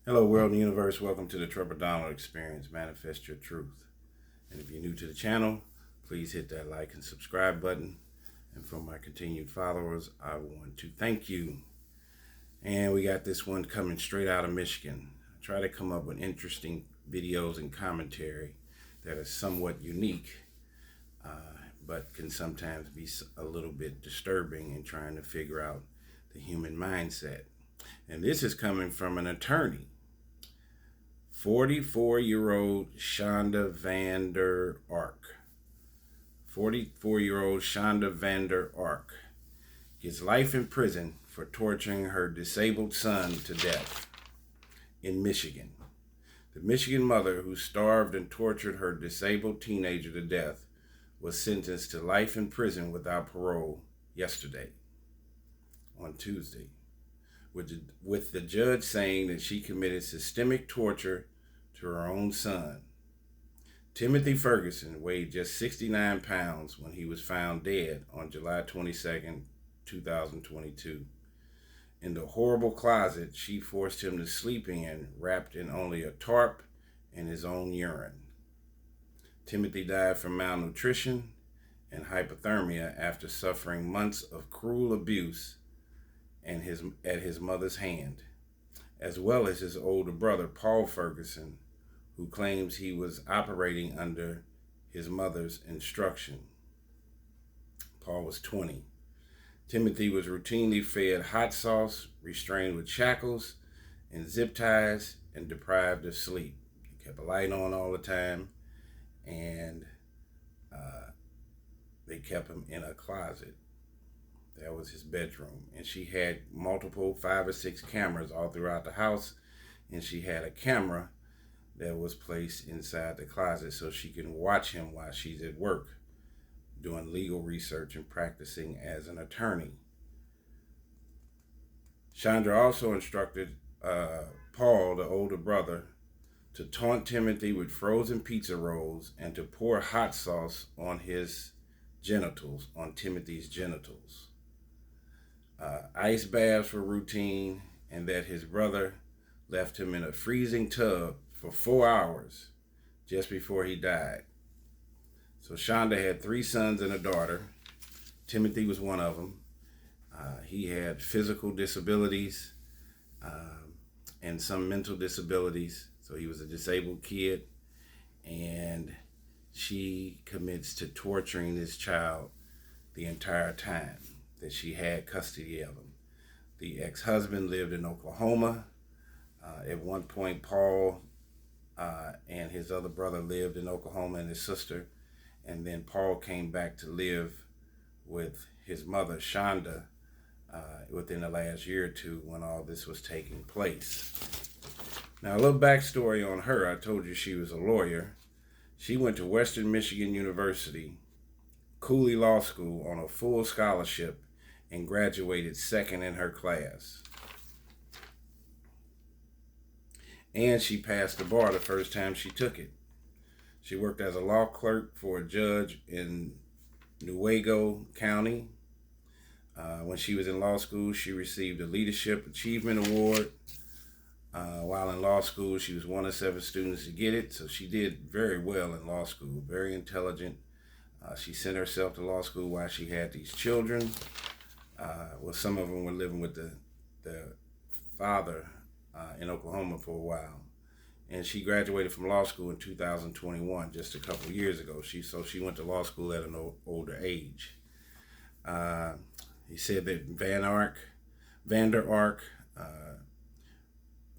Hello, world and universe. Welcome to the Trevor Donald Experience. Manifest your truth. And if you're new to the channel, please hit that like and subscribe button. And for my continued followers, I want to thank you. And we got this one coming straight out of Michigan. I try to come up with interesting videos and commentary that are somewhat unique, but can sometimes be a little bit disturbing in trying to figure out the human mindset. And this is coming from an attorney. 44-year-old Shanda Vander 44-year-old Shanda Vander gets life in prison for torturing her disabled son to death in Michigan. The Michigan mother who starved and tortured her disabled teenager to death was sentenced to life in prison without parole yesterday, on Tuesday, with the judge saying that she committed systemic torture to her own son. Timothy Ferguson weighed just 69 pounds when he was found dead on July 22nd, 2022. In the horrible closet she forced him to sleep in, wrapped in only a tarp and his own urine. Timothy died from malnutrition and hypothermia after suffering months of cruel abuse at his mother's hand, as well as his older brother, Paul Ferguson, who claims he was operating under his mother's instruction. Paul was 20. Timothy was routinely fed hot sauce, restrained with shackles and zip ties, and deprived of sleep. He kept a light on all the time, and they kept him in a closet. That was his bedroom. And she had multiple 5 or 6 cameras all throughout the house. And she had a camera that was placed inside the closet so she can watch him while she's at work, doing legal research and practicing as an attorney. Shanda also instructed Paul, the older brother, to taunt Timothy with frozen pizza rolls and to pour hot sauce on his genitals, on Timothy's genitals. Ice baths were routine, and that his brother left him in a freezing tub for 4 hours just before he died. So Shanda had 3 sons and a daughter. Timothy was one of them. He had physical disabilities and some mental disabilities. So he was a disabled kid, and she commits to torturing this child the entire time that she had custody of him. The ex-husband lived in Oklahoma. At one point, Paul and his other brother lived in Oklahoma, and his sister. And then Paul came back to live with his mother, Shanda, within the last year or two when all this was taking place. Now, a little backstory on her. I told you she was a lawyer. She went to Western Michigan University, Cooley Law School, on a full scholarship and graduated second in her class. And she passed the bar the first time she took it. She worked as a law clerk for a judge in Newaygo County. When she was in law school, she received a Leadership Achievement Award. While in law school, she was one of 7 students to get it, so she did very well in law school, very intelligent. She sent herself to law school while she had these children. Well, some of them were living with the father in Oklahoma for a while. And she graduated from law school in 2021, just a couple years ago. So she went to law school at an older age. He said that Vander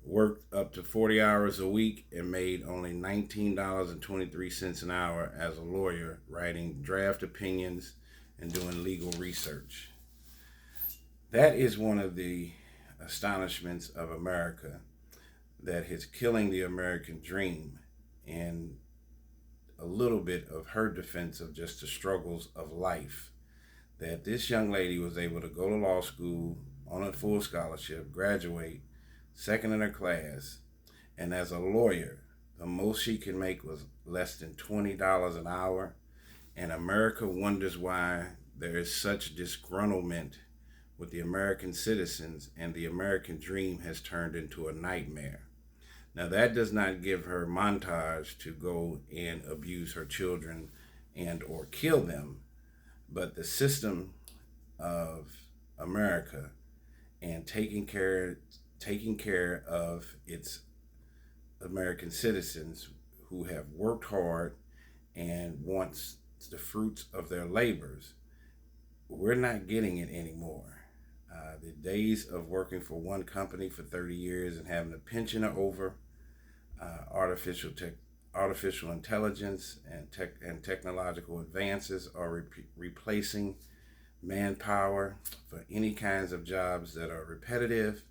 worked up to 40 hours a week and made only $19.23 an hour as a lawyer, writing draft opinions and doing legal research. That is one of the astonishments of America that is killing the American dream, and a little bit of her defense of just the struggles of life. That this young lady was able to go to law school on a full scholarship, graduate, second in her class, and as a lawyer, the most she could make was less than $20 an hour. And America wonders why there is such disgruntlement with the American citizens, and the American dream has turned into a nightmare. Now, that does not give her montage to go and abuse her children and or kill them, but the system of America and taking care of its American citizens who have worked hard and wants the fruits of their labors, we're not getting it anymore. The days of working for one company for 30 years and having a pension are over. Artificial artificial intelligence and technological advances are replacing manpower for any kinds of jobs that are repetitive,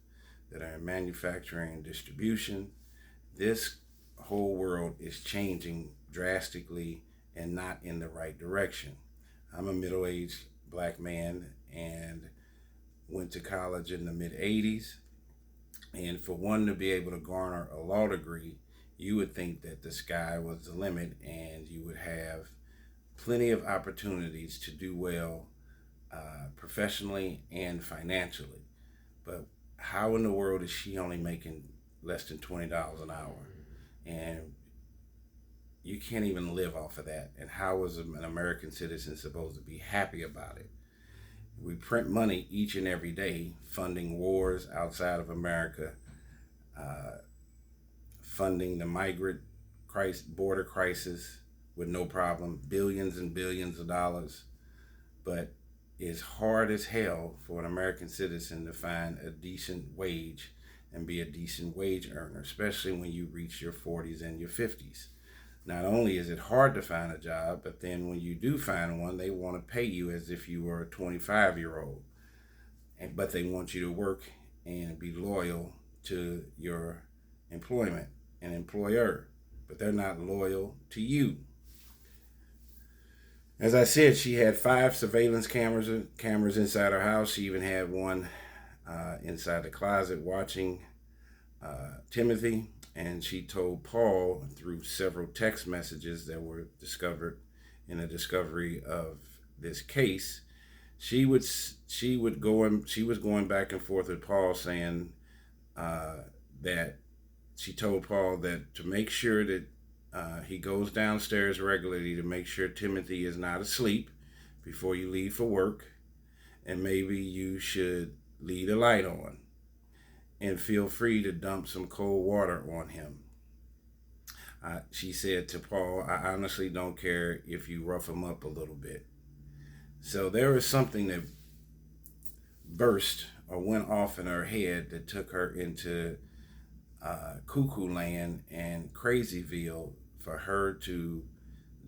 that are in manufacturing and distribution. This whole world is changing drastically and not in the right direction. I'm a middle-aged black man and went to college in the mid 80s. And for one to be able to garner a law degree, you would think that the sky was the limit and you would have plenty of opportunities to do well professionally and financially. But how in the world is she only making less than $20 an hour? And you can't even live off of that. And how is an American citizen supposed to be happy about it? We print money each and every day, funding wars outside of America, uh, funding the migrant border crisis with no problem, billions and billions of dollars. But it's hard as hell for an American citizen to find a decent wage and be a decent wage earner, especially when you reach your 40s and your 50s. Not only is it hard to find a job, but then when you do find one, they want to pay you as if you were a 25-year-old. But they want you to work and be loyal to your employment and employer. But they're not loyal to you. As I said, she had 5 surveillance cameras inside her house. She even had one inside the closet watching Timothy. And she told Paul through several text messages that were discovered in the discovery of this case, she was going back and forth with Paul, saying that she told Paul that to make sure that he goes downstairs regularly to make sure Timothy is not asleep before you leave for work, and maybe you should leave the light on. And feel free to dump some cold water on him. She said to Paul, I honestly don't care if you rough him up a little bit. So there was something that burst or went off in her head that took her into cuckoo land and crazyville for her to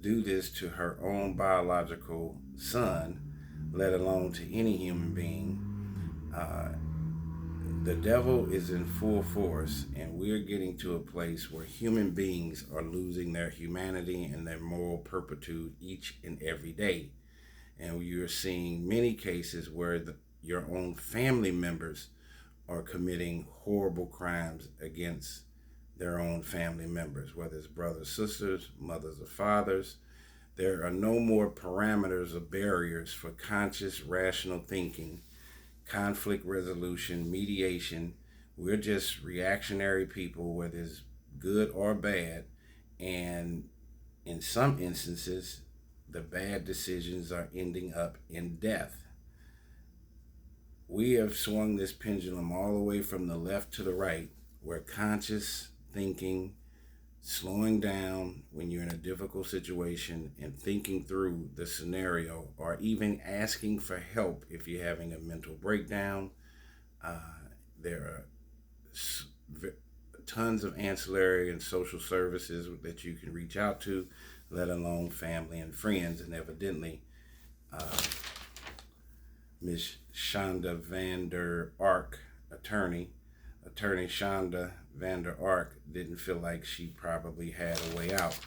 do this to her own biological son, let alone to any human being. The devil is in full force, and we're getting to a place where human beings are losing their humanity and their moral purpitude each and every day. And you're seeing many cases where your own family members are committing horrible crimes against their own family members, whether it's brothers, sisters, mothers, or fathers. There are no more parameters or barriers for conscious, rational thinking, conflict resolution, mediation. We're just reactionary people, whether it's good or bad. And in some instances, the bad decisions are ending up in death. We have swung this pendulum all the way from the left to the right, where conscious thinking, slowing down when you're in a difficult situation and thinking through the scenario, or even asking for help if you're having a mental breakdown. There are tons of ancillary and social services that you can reach out to, let alone family and friends. And evidently, Miss Shanda Vander attorney Shanda Vander didn't feel like she probably had a way out,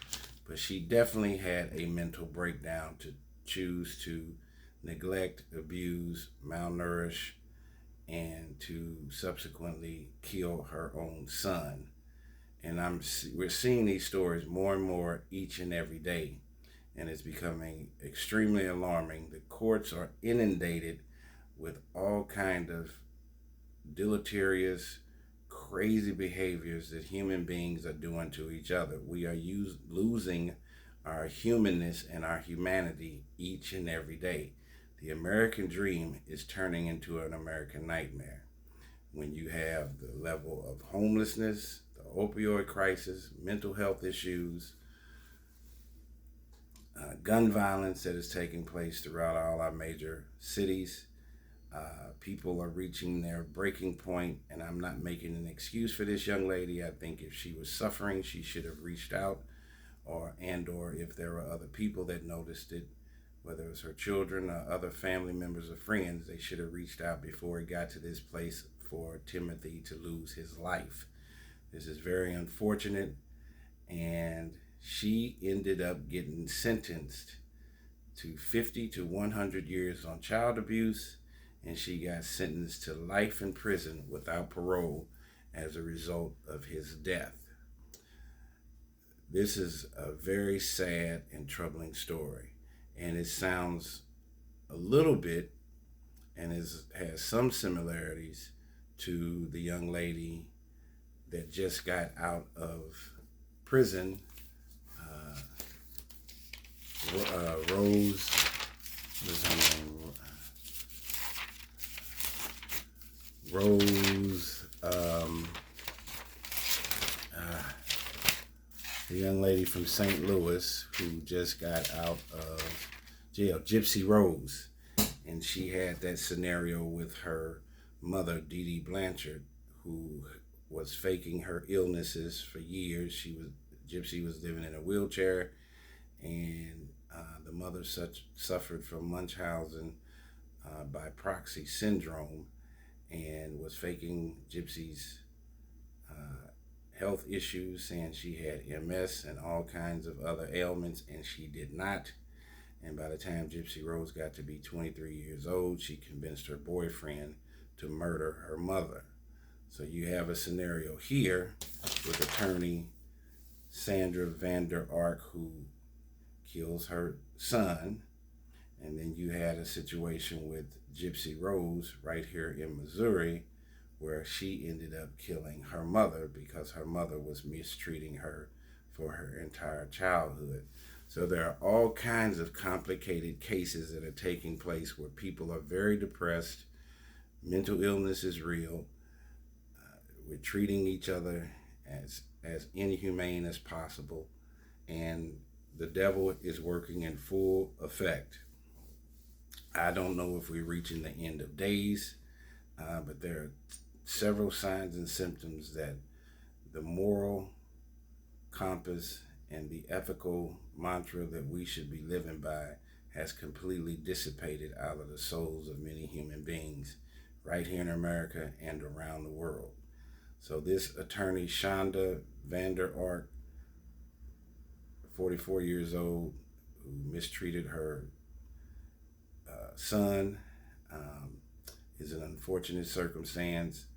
but she definitely had a mental breakdown to choose to neglect, abuse, malnourish, and to subsequently kill her own son. And we're seeing these stories more and more each and every day, and it's becoming extremely alarming. The courts are inundated with all kind of deleterious, crazy behaviors that human beings are doing to each other. We are losing our humanness and our humanity each and every day. The American dream is turning into an American nightmare when you have the level of homelessness, the opioid crisis, mental health issues, gun violence that is taking place throughout all our major cities. People are reaching their breaking point, and I'm not making an excuse for this young lady. I think if she was suffering, she should have reached out, or if there were other people that noticed it, whether it was her children or other family members or friends, they should have reached out before it got to this place for Timothy to lose his life. This is very unfortunate, and she ended up getting sentenced to 50 to 100 years on child abuse, and she got sentenced to life in prison without parole as a result of his death. This is a very sad and troubling story, and it sounds a little bit and has some similarities to the young lady that just got out of prison, Rose, what's her name? Rose, the young lady from St. Louis who just got out of jail, Gypsy Rose. And she had that scenario with her mother, Dee Dee Blanchard, who was faking her illnesses for years. Gypsy was living in a wheelchair, and the mother suffered from Munchausen by proxy syndrome, and was faking Gypsy's health issues, saying she had MS and all kinds of other ailments, and she did not. And by the time Gypsy Rose got to be 23 years old, she convinced her boyfriend to murder her mother. So you have a scenario here with attorney Sandra Vander, who kills her son. And then you had a situation with Gypsy Rose right here in Missouri, where she ended up killing her mother because her mother was mistreating her for her entire childhood. So there are all kinds of complicated cases that are taking place where people are very depressed. Mental illness is real. We're treating each other as inhumane as possible. And the devil is working in full effect. I don't know if we're reaching the end of days, but there are several signs and symptoms that the moral compass and the ethical mantra that we should be living by has completely dissipated out of the souls of many human beings right here in America and around the world. So this attorney, Shanda, Vander, 44 years old, who mistreated her son, is an unfortunate circumstance.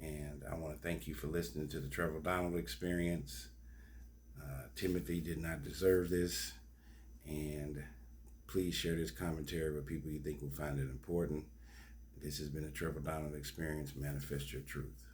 And I want to thank you for listening to the Trevor Donald Experience. Timothy did not deserve this, and please share this commentary with people you think will find it important. This has been a Trevor Donald Experience. Manifest your truth.